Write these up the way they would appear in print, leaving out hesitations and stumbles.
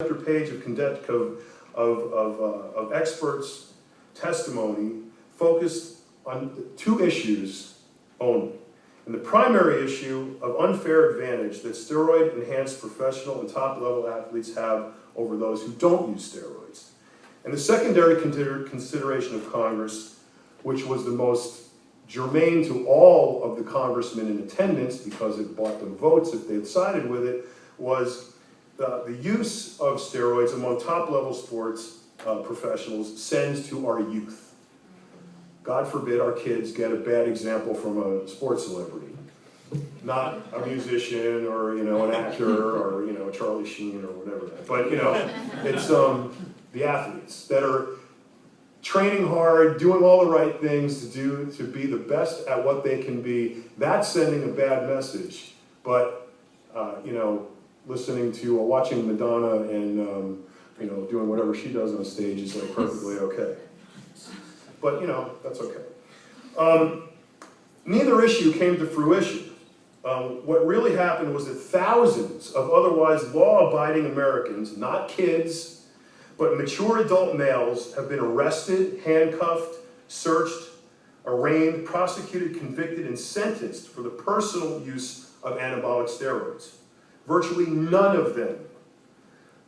after page of experts' testimony focused on two issues only. And the primary issue of unfair advantage that steroid-enhanced professional and top-level athletes have over those who don't use steroids. And the secondary consideration of Congress, which was the most germane to all of the congressmen in attendance because it bought them votes if they had sided with it, was the use of steroids among top-level sports professionals sends to our youth. God forbid our kids get a bad example from a sports celebrity. Not a musician or, an actor or, Charlie Sheen or whatever. But, it's the athletes that are training hard, doing all the right things to be the best at what they can be. That's sending a bad message. But, listening to, watching Madonna and, doing whatever she does on stage is like perfectly okay. But, that's okay. Neither issue came to fruition. What really happened was that thousands of otherwise law-abiding Americans, not kids, but mature adult males, have been arrested, handcuffed, searched, arraigned, prosecuted, convicted, and sentenced for the personal use of anabolic steroids. Virtually none of them,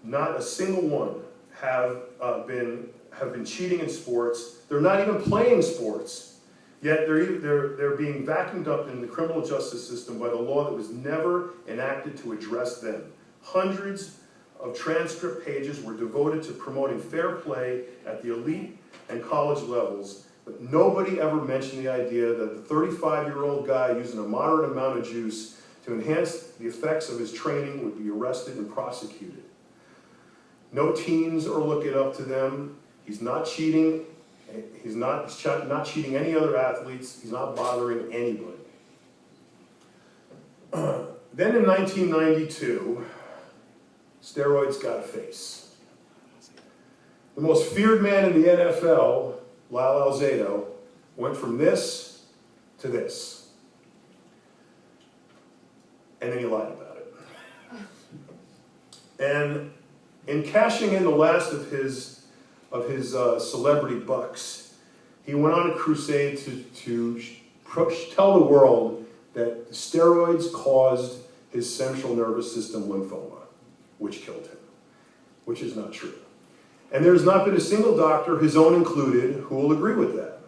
not a single one, have been cheating in sports. They're not even playing sports, yet they're being vacuumed up in the criminal justice system by the law that was never enacted to address them. Hundreds of transcript pages were devoted to promoting fair play at the elite and college levels, but nobody ever mentioned the idea that the 35-year-old guy using a moderate amount of juice to enhance the effects of his training would be arrested and prosecuted. No teens are looking up to them. He's not cheating. He's not cheating any other athletes. He's not bothering anybody. Then in 1992, steroids got a face. The most feared man in the NFL, Lyle Alzado, went from this to this. And then he lied about it. And in cashing in the last of his celebrity bucks, he went on a crusade to tell the world that steroids caused his central nervous system lymphoma, which killed him, which is not true. And there's not been a single doctor, his own included, who will agree with that.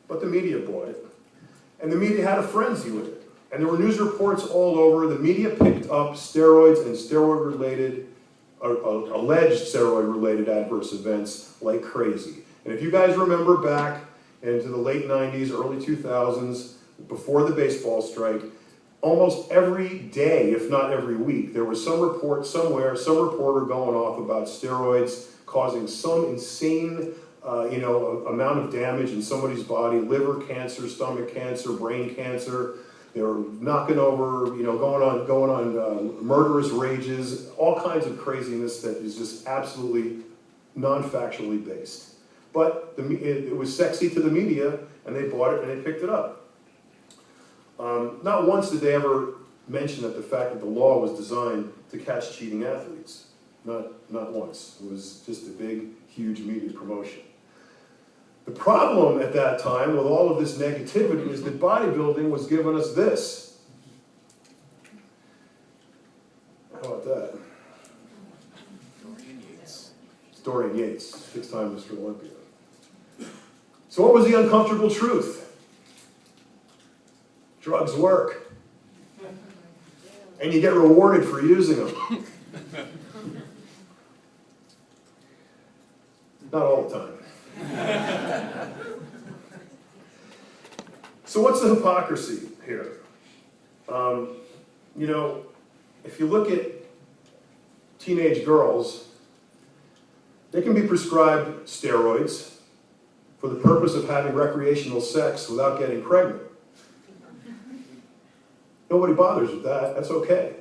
But the media bought it. And the media had a frenzy with it. And there were news reports all over. The media picked up steroids and steroid-related alleged steroid-related adverse events like crazy. And if you guys remember back into the late 90s, early 2000s, before the baseball strike, almost every day, if not every week, there was some report somewhere, some reporter going off about steroids causing some insane amount of damage in somebody's body, liver cancer, stomach cancer, brain cancer. They were knocking over, going on murderous rages, all kinds of craziness that is just absolutely non-factually based. But it was sexy to the media, and they bought it and they picked it up. Not once did they ever mention that the fact that the law was designed to catch cheating athletes. Not once. It was just a big, huge media promotion. The problem at that time with all of this negativity is that bodybuilding was giving us this. How about that? Dorian Yates, six-time Mr. Olympia. So what was the uncomfortable truth? Drugs work. And you get rewarded for using them. Not all the time. So what's the hypocrisy here? If you look at teenage girls, they can be prescribed steroids for the purpose of having recreational sex without getting pregnant. Nobody bothers with that. That's okay.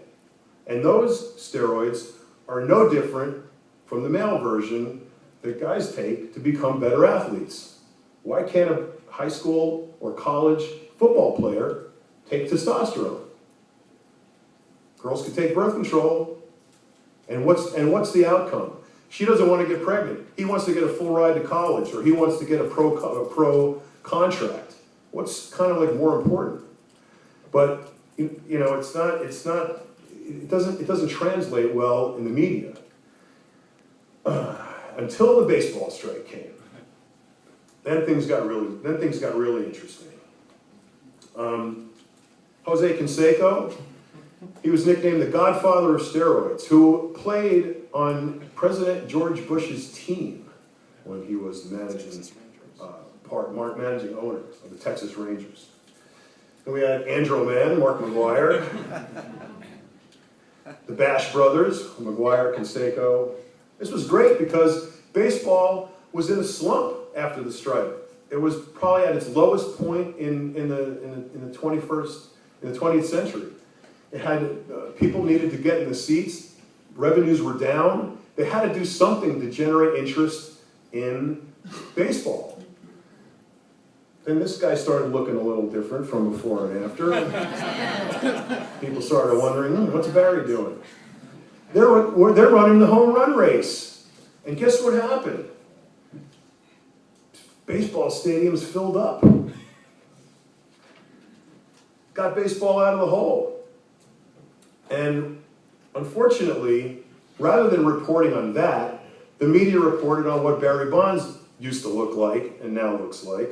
And those steroids are no different from the male version that guys take to become better athletes. Why can't a high school or college football player take testosterone? Girls can take birth control. And what's the outcome? She doesn't want to get pregnant. He wants to get a full ride to college, or he wants to get a pro contract. What's kind of like more important? But you know, it doesn't translate well in the media until the baseball strike came. Then things got really interesting. Jose Canseco, he was nicknamed the Godfather of Steroids, who played on President George Bush's team when he was managing owner of the Texas Rangers. Then we had Andrew Mann, Mark McGuire, the Bash brothers, McGuire, Canseco. This was great because baseball was in a slump after the strike. It was probably at its lowest point in the 20th century. It had people needed to get in the seats. Revenues were down. They had to do something to generate interest in baseball. Then this guy started looking a little different from before and after. People started wondering, what's Barry doing? They're running the home run race. And guess what happened? Baseball stadiums filled up. Got baseball out of the hole. And unfortunately, rather than reporting on that, the media reported on what Barry Bonds used to look like and now looks like.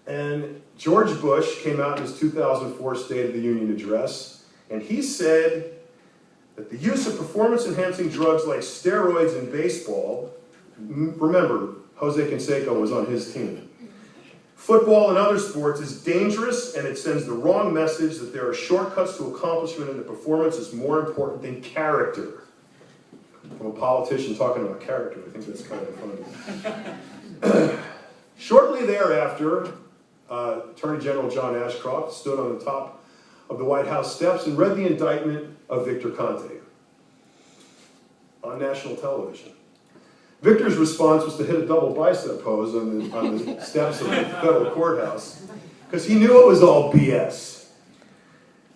And George Bush came out in his 2004 State of the Union address, and he said that the use of performance-enhancing drugs like steroids in baseball, remember, Jose Canseco was on his team, football and other sports is dangerous, and it sends the wrong message that there are shortcuts to accomplishment and that performance is more important than character. From a politician talking about character, I think that's kind of funny. Shortly thereafter, Attorney General John Ashcroft stood on the top of the White House steps and read the indictment of Victor Conte on national television. Victor's response was to hit a double bicep pose on the steps of the federal courthouse because he knew it was all BS.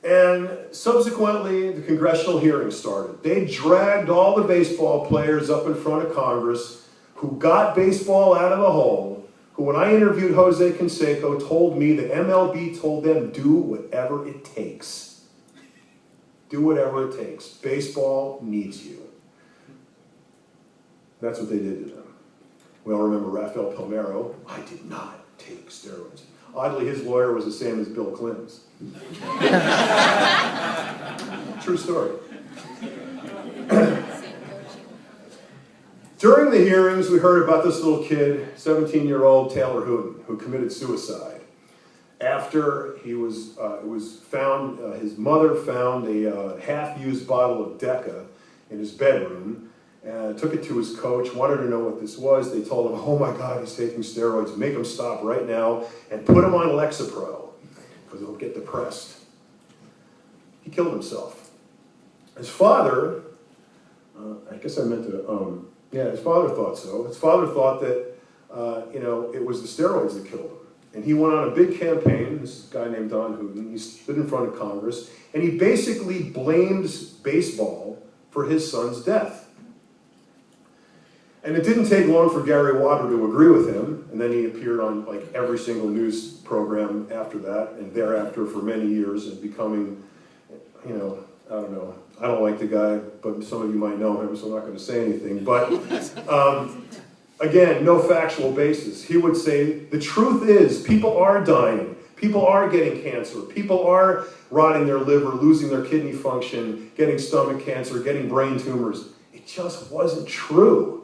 And subsequently, the congressional hearings started. They dragged all the baseball players up in front of Congress who got baseball out of the hole, who, when I interviewed Jose Canseco, told me that MLB told them, do whatever it takes. Do whatever it takes. Baseball needs you. That's what they did to them. We all remember Rafael Palmeiro. I did not take steroids. Oddly, his lawyer was the same as Bill Clinton's. True story. During the hearings, we heard about this little kid, 17-year-old Taylor Hilton, who committed suicide. After he was, his mother found a half-used bottle of Deca in his bedroom, and took it to his coach, wanted to know what this was. They told him, oh my God, he's taking steroids. Make him stop right now and put him on Lexapro because he'll get depressed. He killed himself. His father, his father thought so. His father thought that, it was the steroids that killed him. And he went on a big campaign, this guy named Don Hooten, he stood in front of Congress, and he basically blamed baseball for his son's death. And it didn't take long for Gary Water to agree with him, and then he appeared on like every single news program after that, and thereafter for many years, and becoming, I don't know, I don't like the guy, but some of you might know him, so I'm not going to say anything. But again, no factual basis. He would say, the truth is, people are dying, people are getting cancer, people are rotting their liver, losing their kidney function, getting stomach cancer, getting brain tumors. It just wasn't true.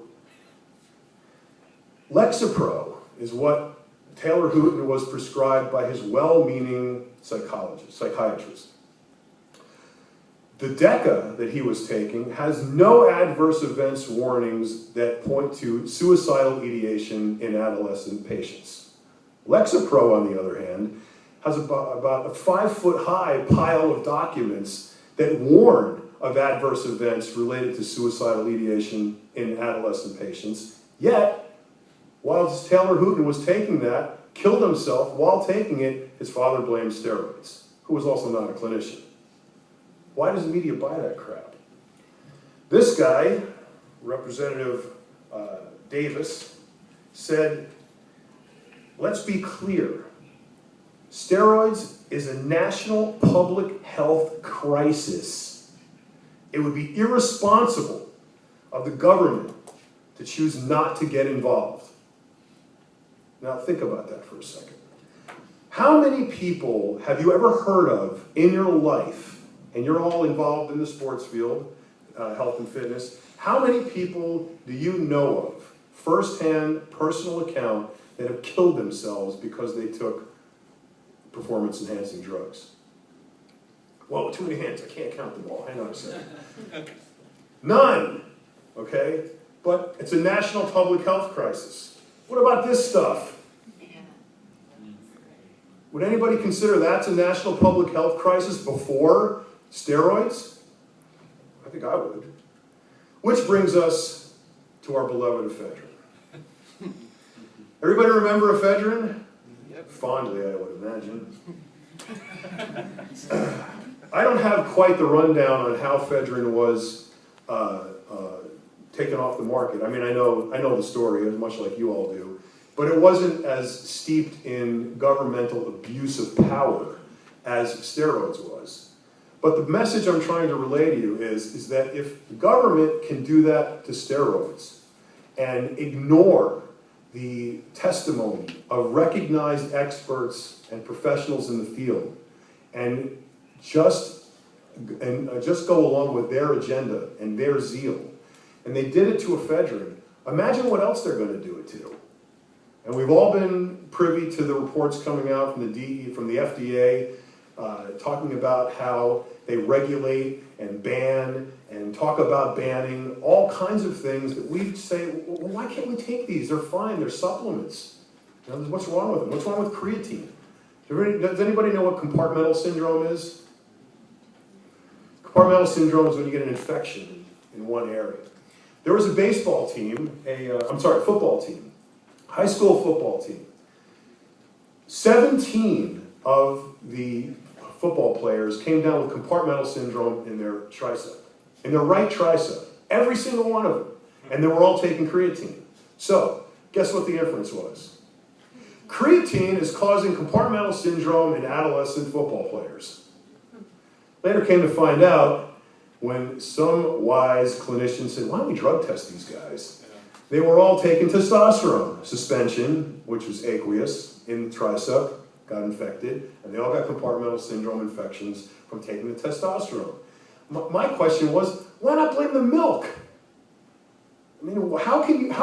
Lexapro is what Taylor Hooten was prescribed by his well-meaning psychiatrist. The Deca that he was taking has no adverse events warnings that point to suicidal ideation in adolescent patients. Lexapro, on the other hand, has about a 5-foot-high pile of documents that warn of adverse events related to suicidal ideation in adolescent patients, yet while Taylor Hooten was taking that, killed himself while taking it, his father blamed steroids, who was also not a clinician. Why does the media buy that crap? This guy, Representative Davis, said, let's be clear. Steroids is a national public health crisis. It would be irresponsible of the government to choose not to get involved. Now think about that for a second. How many people have you ever heard of in your life, and you're all involved in the sports field, health and fitness, how many people do you know of, firsthand, personal account, that have killed themselves because they took performance-enhancing drugs? Whoa, too many hands, I can't count them all, hang on a second. None, okay? But it's a national public health crisis. What about this stuff? Would anybody consider that's a national public health crisis before steroids? I think I would. Which brings us to our beloved ephedrine. Everybody remember ephedrine? Yep. Fondly, I would imagine. I don't have quite the rundown on how ephedrine was taken off the market. I mean, I know the story, much like you all do. But it wasn't as steeped in governmental abuse of power as steroids was. But the message I'm trying to relay to you is that if the government can do that to steroids and ignore the testimony of recognized experts and professionals in the field and just go along with their agenda and their zeal, and they did it to ephedrine, imagine what else they're going to do it to. And we've all been privy to the reports coming out from the FDA, talking about how they regulate and ban and talk about banning all kinds of things that we say, well, why can't we take these? They're fine, they're supplements. You know, what's wrong with them? What's wrong with creatine? Does anybody know what compartmental syndrome is? Compartmental syndrome is when you get an infection in one area. There was a baseball team, football team, high school football team. 17 of the football players came down with compartmental syndrome in their tricep, in their right tricep, every single one of them. And they were all taking creatine. So, guess what the inference was? Creatine is causing compartmental syndrome in adolescent football players. Later came to find out when some wise clinician said, why don't we drug test these guys? They were all taking testosterone suspension, which was aqueous, in the tricep, got infected, and they all got compartmental syndrome infections from taking the testosterone. My question was, why not blame the milk? I mean, how can you...